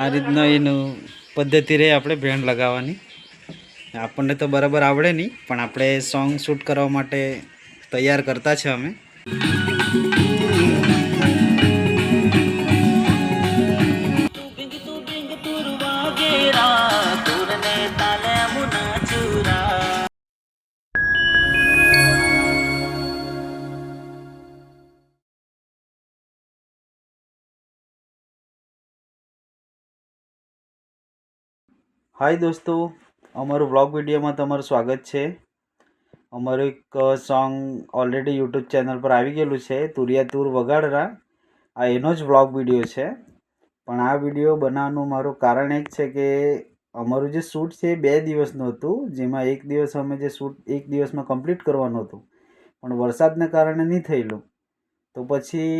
આ રીતના એનું પદ્ધતિ રહે આપણે બેન્ડ લગાવવાની. આપણને તો બરાબર આવડે નહીં, પણ આપણે સોંગ શૂટ કરવા માટે તૈયાર કરતા છે અમે. હાય દોસ્તો, અમારું વ્લોગ વિડીયોમાં તમારું સ્વાગત છે. અમારું એક સોંગ ઓલરેડી યુટ્યુબ ચેનલ પર આવી ગયેલું છે, તુરિયા તુર વગાડરા. આ એનો જ વ્લોગ વિડીયો છે. પણ આ વિડીયો બનાવવાનું મારું કારણ એક છે કે અમારું જે શૂટ છે એ 2 દિવસનું હતું, જેમાં એક દિવસ અમે જે શૂટ 1 દિવસમાં કમ્પ્લીટ કરવાનું હતું, પણ વરસાદને કારણે નહીં થયેલું. તો પછી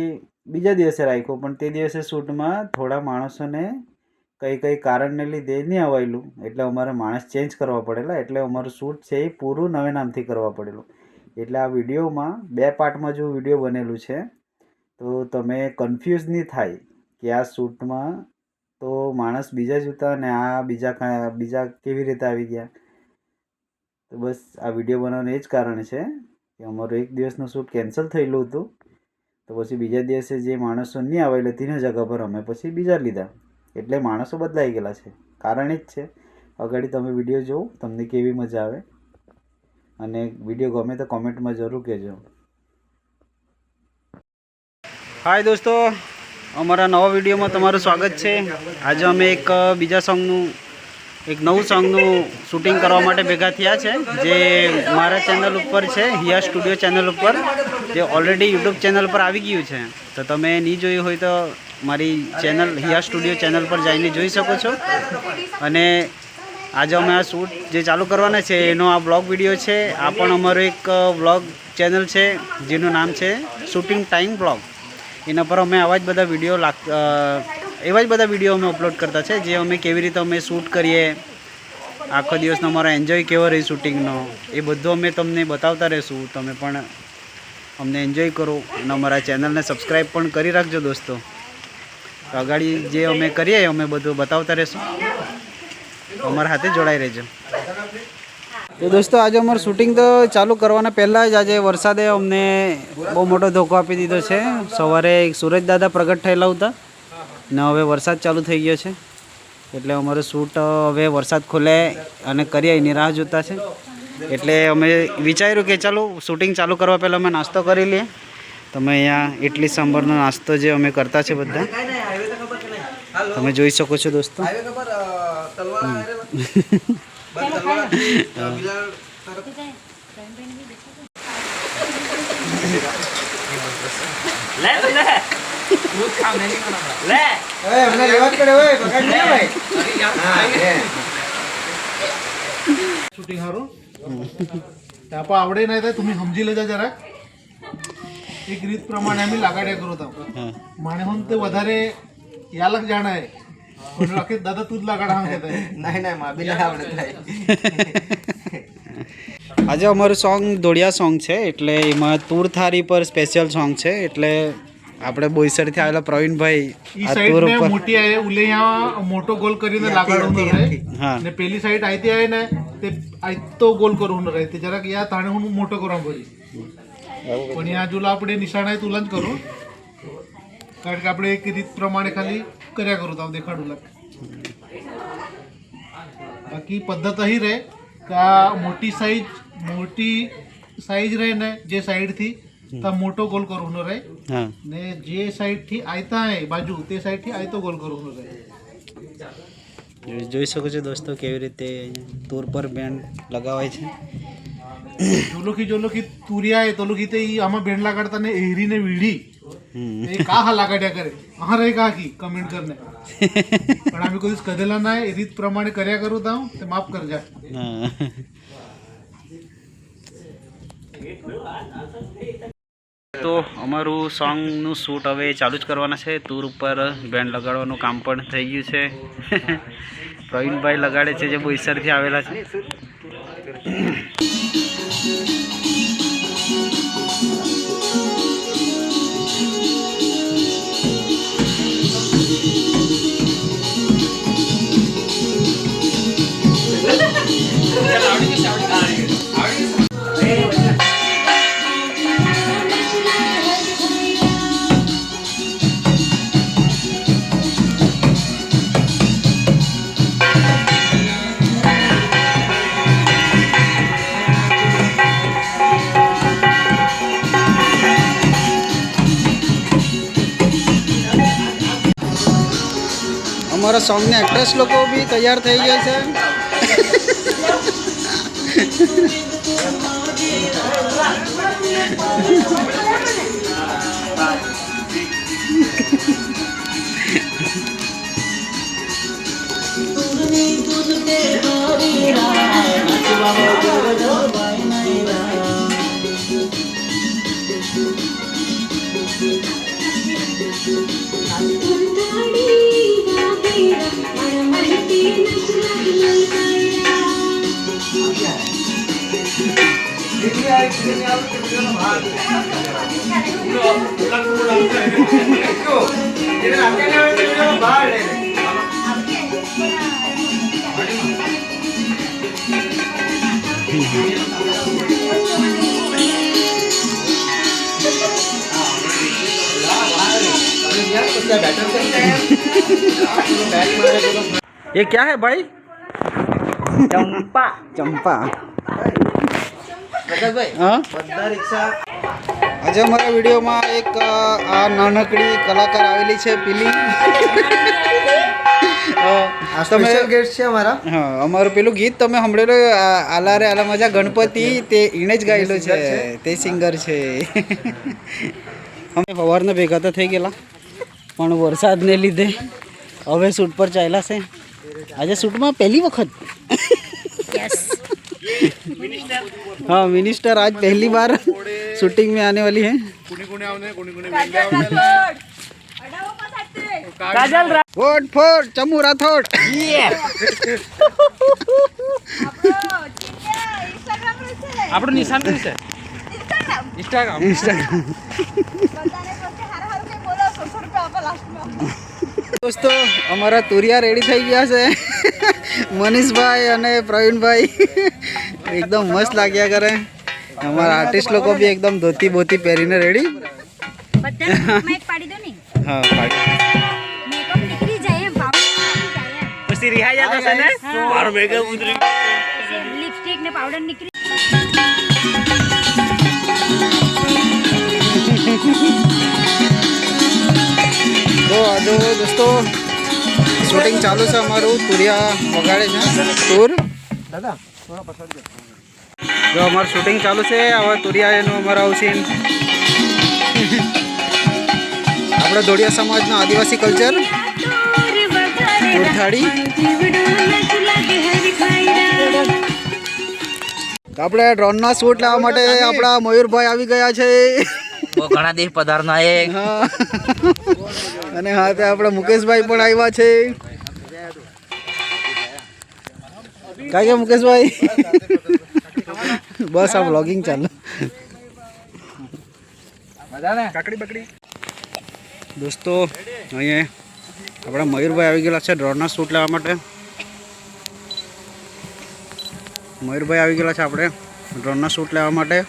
બીજા દિવસે રાખ્યું, પણ તે દિવસે શૂટમાં થોડા માણસોને કઈ કારણને લીધે નહીં અવાયેલું, એટલે અમારે માણસ ચેન્જ કરવા પડેલા. એટલે અમારું શૂટ છે એ પૂરું નવે નામથી કરવા પડેલું. એટલે આ વિડીયોમાં 2 પાર્ટમાં જો વિડીયો બનેલું છે, તો તમે કન્ફ્યુઝ નહીં થાય કે આ શૂટમાં તો માણસ બીજા જ હતા ને આ બીજા કેવી રીતે આવી ગયા. તો બસ આ વિડીયો બનાવવાનું એ જ કારણ છે કે અમારું 1 દિવસનું શૂટ કેન્સલ થયેલું હતું. તો પછી બીજા દિવસે જે માણસો નહીં આવેલા તેના જગ્યા પર અમે પછી બીજા લીધા. એટલે માણસો બદલાઈ ગયેલા છે, કારણ એ જ છે. આગળ તમે વિડીયો જોવો, તમને કેવી મજા આવે, અને વિડીયો ગમે તો કોમેન્ટમાં જરૂર કહેજો. હાય દોસ્તો, અમારા નવા વિડીયોમાં તમારું સ્વાગત છે. આજે અમે એક બીજા સોંગનું એક નવું સોંગનું શૂટિંગ કરવા માટે ભેગા થયા છે, જે મારા ચેનલ ઉપર છે, હિયા સ્ટુડિયો ચેનલ ઉપર, જે ઓલરેડી યુટ્યુબ ચેનલ પર આવી ગયું છે. તો તમે નહીં જોયું હોય તો મારી ચેનલ હિયા સ્ટુડિયો ચેનલ પર જઈને જોઈ શકો છો. અને આજે અમે આ શૂટ જે ચાલુ કરવાના છે એનો આ બ્લોગ વિડીયો છે. આ પણ અમારો એક બ્લોગ ચેનલ છે જેનું નામ છે શૂટિંગ ટાઈમ બ્લોગ. એના પર અમે આવા જ બધા વિડીયો એવા જ બધા વિડીયો અમે અપલોડ કરતા છે, જે અમે કેવી રીતે અમે શૂટ કરીએ, આખો દિવસનો અમારો એન્જોય કેવો રહી શૂટિંગનો, એ બધું અમે તમને બતાવતા રહીશું. તમે પણ અમને એન્જોય કરો અને અમારા ચેનલને સબસ્ક્રાઈબ પણ કરી રાખજો દોસ્તો. તો આગળ જે અમે કરીએ અમે બધું બતાવતા રહીશું, અમારા હાથે જોડાઈ રહેજો. તો દોસ્તો, આજે અમારું શૂટિંગ તો ચાલુ કરવાના પહેલાં જ આજે વરસાદે અમને બહુ મોટો ધોકો આપી દીધો છે. સવારે સૂરજ દાદા પ્રગટ થયેલા હતા ને હવે વરસાદ ચાલુ થઈ ગયો છે. એટલે અમારું શૂટ હવે વરસાદ ખુલે અને કરીએ એની રાહ જોતા છે. એટલે અમે વિચાર્યું કે ચાલો શૂટિંગ ચાલુ કરવા પહેલાં અમે નાસ્તો કરી લઈએ. તમે અહીંયા ઇડલી સાંભારનો નાસ્તો જે અમે કરતા છે બધા તમે જોઈ શકો છો દોસ્તો. શૂટિંગ હારું ત્યાં પણ આવડે નહીં થાય, तुम्ही સમજી લેજા જરા. એક રીત પ્રમાણે અમે લાગાડ્યા કરો તમે માણે હું તે વધારે યાલક જાણા હે પણ લખે દાદા તું જ લગાડા હમ કહેતા નહીં માં બી આવડે થાય. આજે અમારું સોંગ દોડિયા સોંગ છે, એટલે એમાં તૂર થારી પર સ્પેશિયલ સોંગ છે. એટલે આપણે બોઈસરથી આવેલા પ્રવીણભાઈ આ તૂર ઉપર મોટી આવે ઉલે અહીંયા મોટો ગોલ કરીને લાગાડવાનું રહે ને પેલી સાઈડ આઈતી આવે ને તે આઈતો ગોલ કરવાનું રહે તે જરાક યા તાણે હું મોટો કરવાનું પડી. પણ યા જોલા આપણે નિશાળાએ તુલન કરું, કારણ કે આપણે એક રીત પ્રમાણે ખાલી કર્યા કરું તો દેખાડું લાગે. બાકી પદ્ધત અહીં રહે કે આ મોટી સાઈઝ રહે ને જે સાઈડથી તો મોટો ગોલ કરવાનો રહે ને જે સાઈડથી આયતા હે બાજુ તે સાઈડથી આયતો ગોલ કરવાનો રહે. જોઈ શકો છો દોસ્તો કેવી રીતે તૂર પર બેન્ડ લગાવાય છે. જોલોખી તુરિયા હે તોલુખી તે આમાં બેન્ડ લગાડતા ને એરી ને વીડી એ કા હા લગાડ્યા કરે હા રે કા કી કમેન્ટ કરને પણ અમે કોઈ કદેલા ના એ રીત પ્રમાણે કર્યા કરું તા તે માફ કરજા. તો અમારું સોંગનું શૂટ હવે ચાલુ જ કરવાના છે. તૂર ઉપર બેન્ડ લગાડવાનું કામ પણ થઈ ગયું છે. પ્રવીણભાઈ લગાડે છે જે બોઈસરથી આવેલા છે. અમારા સોંગના એક્ટ્રેસ લોકો બી તૈયાર થઈ ગયા છે. ये क्या है भाई? चंपा. चंपा. हाँ? આજે અમારા વિડીયોમાં એક આ નાનકડી કલાકાર આવેલી છે પેલી. સ્પેશિયલ ગેસ્ટ છે અમારા. હા, અમારું પેલું ગીત તમે સાંભળેલું આલા રે આલા મજા ગણપતિ, તે એણે જ ગાયેલું છે, તે સિંગર છે. અમે સવારના ભેગા તો થઈ ગયેલા પણ વરસાદને લીધે હવે શૂટ પર ચાલ્યા છે. આજે શૂટમાં પહેલી વખત. हाँ, मिनिस्टर आज पहली बार शूटिंग में आने वाली है. वोट फॉर चमू राठौड़. આપણું નિશાન કયું છે? ઇન્સ્ટાગ્રામ. दोस्तों हमारा तुरिया रेडी થઈ ગયા છે. मनीषभाई અને प्रवीणभाई एकदम मस्त लाग्या करे. हमारा आर्टिस्ट लोग भी एकदम धोती बोती पहरीने रेडी. मैं एक पाड़ी दो नहीं. हाँ, पाड़ी. मेकअप निकली जाए पाउडर निकली जाए. પછી રિહાઈ જતો છે ને મારો મેકઅપ ઉતરી लिपस्टिक ने पाउडर निकली. तो जो दोस्तों शूटिंग चालू છે અમારું. તુરિયા વગાડે છે ટૂર. દાદા થોડા પછાડ જો અમારું શૂટિંગ ચાલુ છે. હવે તુરિયા એનું અમારા આવશે. આપણે દોડિયા સમાજના આદિવાસી કલ્ચર ઉઠાડી. આપણે ડ્રોનના શૂટ લેવા માટે આપણા મયુરભાઈ આવી ગયા છે. બહુ ઘણા દેશ પધારના એ હા, અને હા તે આપણા મુકેશભાઈ પણ આવ્યા છે. કાંઈ કે મુકેશભાઈ બસ આ વ્લોગિંગ ચાલે. કાકડી બકડી. દોસ્તો અહીંયા આપણા મયુરભાઈ આવી ગયેલા છે ડ્રોનના શૂટ લેવા માટે. મયુરભાઈ આવી ગયેલા છે આપણે ડ્રોનના શૂટ લેવા માટે.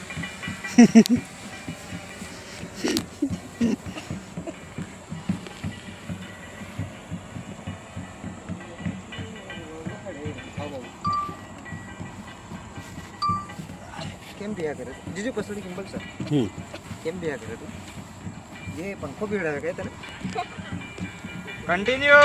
કેમ ભેગા કરે જીજુ પસડી કિંબલ સર કેમ ભેગા કરે તું ये पंखो भी उड़ा गया तेरे कंटिन्यू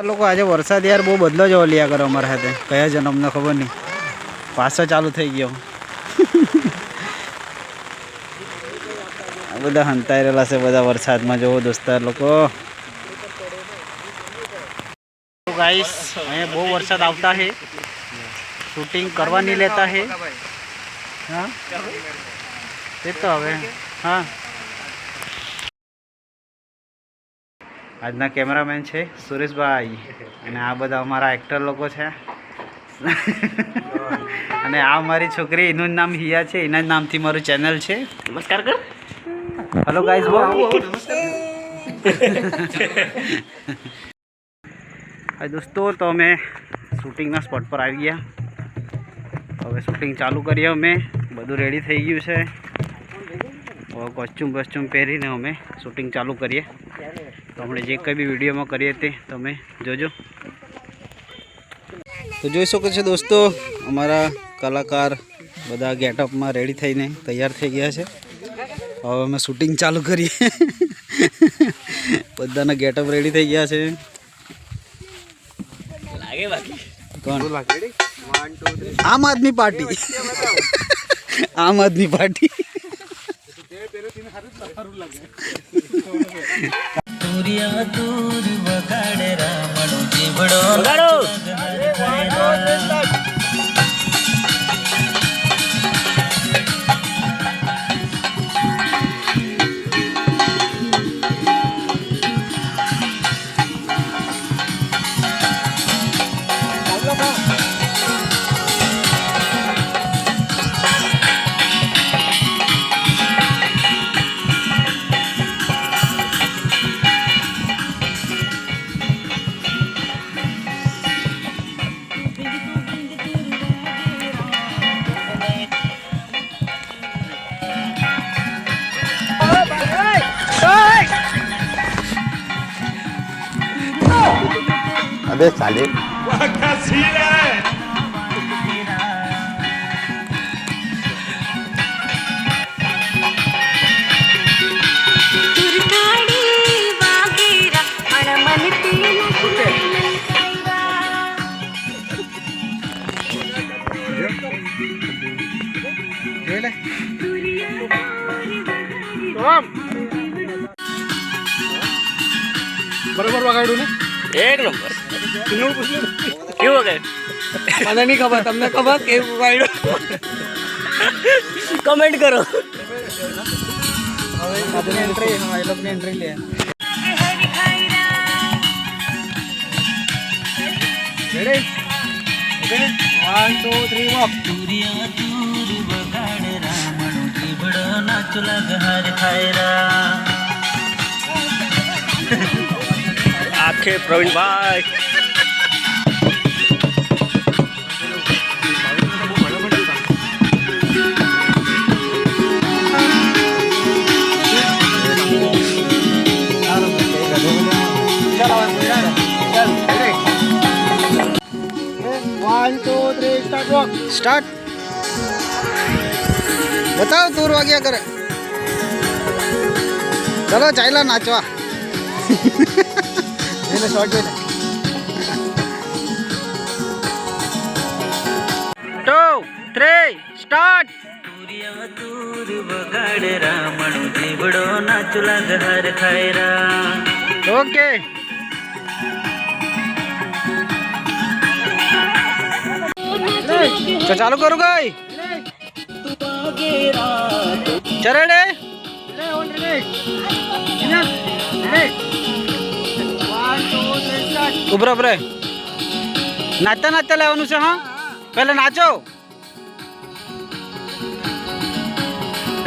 લોકો આજે વરસાદ યાર બહુ બદલો જવો લ્યા કરો અમારા સાથે. કયા જન્મને ખબર નહીં, પાછો ચાલુ થઈ ગયો. આ બધા હંતાઈ રહેલા છે બધા વરસાદમાં. જોવો દોસ્તાર લોકો. ગાઈસ અહીંયા બહુ વરસાદ આવતા है, શૂટિંગ કરવા નહીં લેતા है. હા તે તો હવે હા. આજના કેમેરામેન છે સુરેશભાઈ અને આ બધા અમારા એક્ટર લોકો છે. અને આ મારી છોકરી, એનું નામ હિયા છે. એના જ નામથી મારું ચેનલ છે. નમસ્કાર કર. હેલો ગાઈસ બોલ. હા દોસ્તો, તો અમે શૂટિંગના સ્પોટ પર આવી ગયા. હવે શૂટિંગ ચાલુ કરીએ. અમે બધું રેડી થઈ ગયું છે. હવે કોસ્ચ્યુમ બસ્ચ્યુમ પહેરીને અમે શૂટિંગ ચાલુ કરીએ. તો આપણે જે કંઈ બી વિડીયોમાં કરીએ તે તમે જોજો. તો જોઈ શકો છો દોસ્તો, અમારા કલાકાર બધા ગેટઅપમાં રેડી થઈને તૈયાર થઈ ગયા છે. હવે અમે શૂટિંગ ચાલુ કરીએ. બધાના ગેટઅપ રેડી થઈ ગયા છે. કોણ? આમ આદમી પાર્ટી. આમ આદમી પાર્ટી. अबे साले બરોબર વગાડ્યું ને? એક નંબર. કેવું વગે? મને નહીં ખબર, તમને ખબર કેવું વાયડો? કમેન્ટ કરો. આખે પ્રવીણભાઈ સ્ટાર્ટ. બતાવ તુર વાગ્યા કરે. ચલો ચાલ્યા નાચવા. એને શોર્ટ જોઈને 2 3 સ્ટાર્ટ. ઓકે તો ચાલુ કરું ગઈ. ચરેડે ઉભરો ઉભરે. નાચતા નાચતા લેવાનું છે. હા પહેલા નાચો.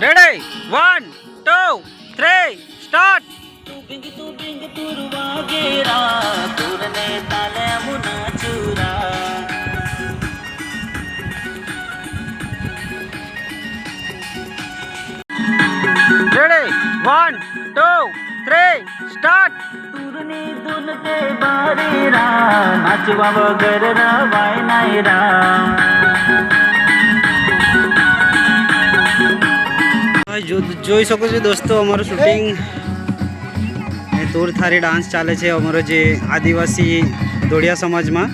Ready 1 2 3 start. Ready 1 2 3 start. નાચવા વગર રવાય નાય રા. જોઈ શકો છો દોસ્તો, અમારું શૂટિંગ તોર થારી ડાન્સ ચાલે છે અમારો જે આદિવાસી દોડિયા સમાજમાં.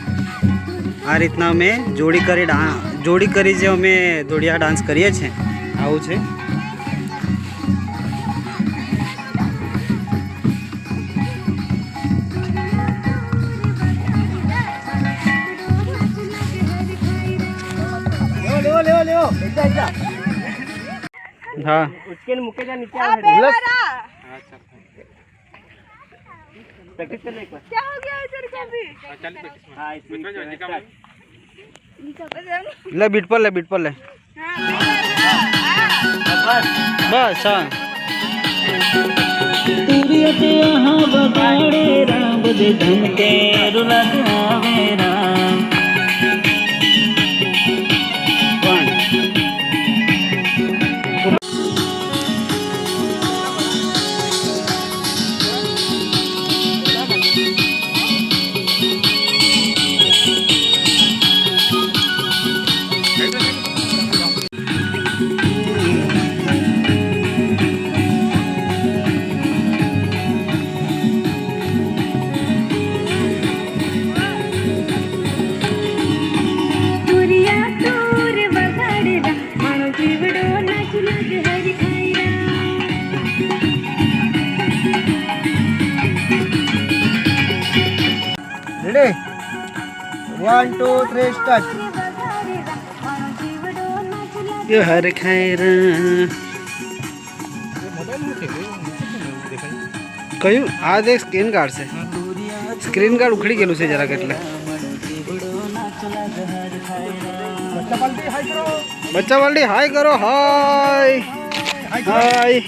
આ રીતના અમે જોડી કરી જે અમે દોડિયા ડાન્સ કરીએ છીએ આવું છે. हाँ उसके मुके जा नीचे आ प्रैक्टिस कर ले एक बार. क्या हो गया इधर का भी? हाँ इसमें ले बीट पर ले बस. हाँ तुरियते यहाँ बगाड़े राम दे धमके रुलावे राम. Okay 1 2 3 start. હર ખૈર કયું આ દેખ સ્ક્રીન ગાર્ડ છે. સ્ક્રીન ગાર્ડ ઉખડી ગયેલું છે જરાક એટલે. બચ્ચા પાલટી હાય કરો. હાય હાય.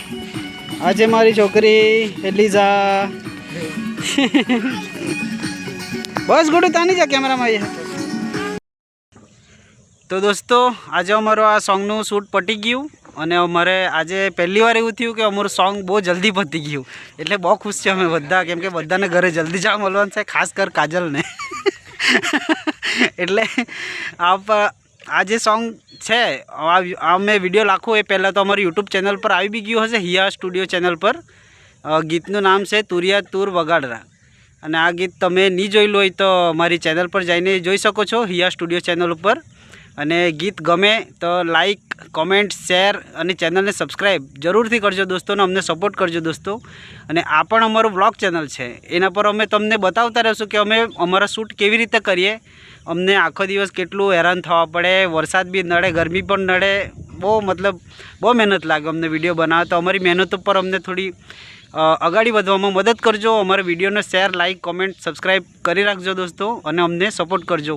આજે મારી છોકરી એલિઝા. બસ ગુડુ તાની જા કેમેરામાં આવી. તો દોસ્તો આજે અમારો આ સોંગનું શૂટ પતી ગયું અને અમારે આજે પહેલી વાર એવું થયું કે અમારું સોંગ બહુ જલ્દી પતી ગયું એટલે બહુ ખુશ છે અમે બધા, કેમ કે બધાને ઘરે જલ્દી જવા મળવાનું છે, ખાસ કર કાજલને. એટલે આ જે સોંગ છે આ મેં વિડીયો નાખું એ પહેલાં તો અમારી યુટ્યુબ ચેનલ પર આવી બી ગયું હશે, હિયા સ્ટુડિયો ચેનલ પર. ગીતનું નામ છે તુરિયા તુર વગાડરા. અને આ ગીત તમે નહીં જોયેલું હોય તો મારી ચેનલ પર જઈને જોઈ શકો છો, હિયા સ્ટુડિયો ચેનલ ઉપર. અને ગીત ગમે તો લાઈક કોમેન્ટ શેર અને ચેનલને સબસ્ક્રાઈબ જરૂરથી કરજો દોસ્તોને, અમને સપોર્ટ કરજો દોસ્તો. અને આ પણ અમારું બ્લોગ ચેનલ છે, એના પર અમે તમને બતાવતા રહીશું કે અમે અમારા શૂટ કેવી રીતે કરીએ. અમને આખો દિવસ કેટલું હેરાન થવા પડે, વરસાદ બી નડે, ગરમી પણ નડે, બહુ મહેનત લાગે અમને વિડીયો બનાવવા. તો અમારી મહેનત ઉપર અમને થોડી અગાડી વધવામાં મદદ કરજો. અમારા વિડીયોને શેર લાઈક કોમેન્ટ સબસ્ક્રાઈબ કરી રાખજો દોસ્તો અને અમને સપોર્ટ કરજો.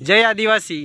જય આદિવાસી.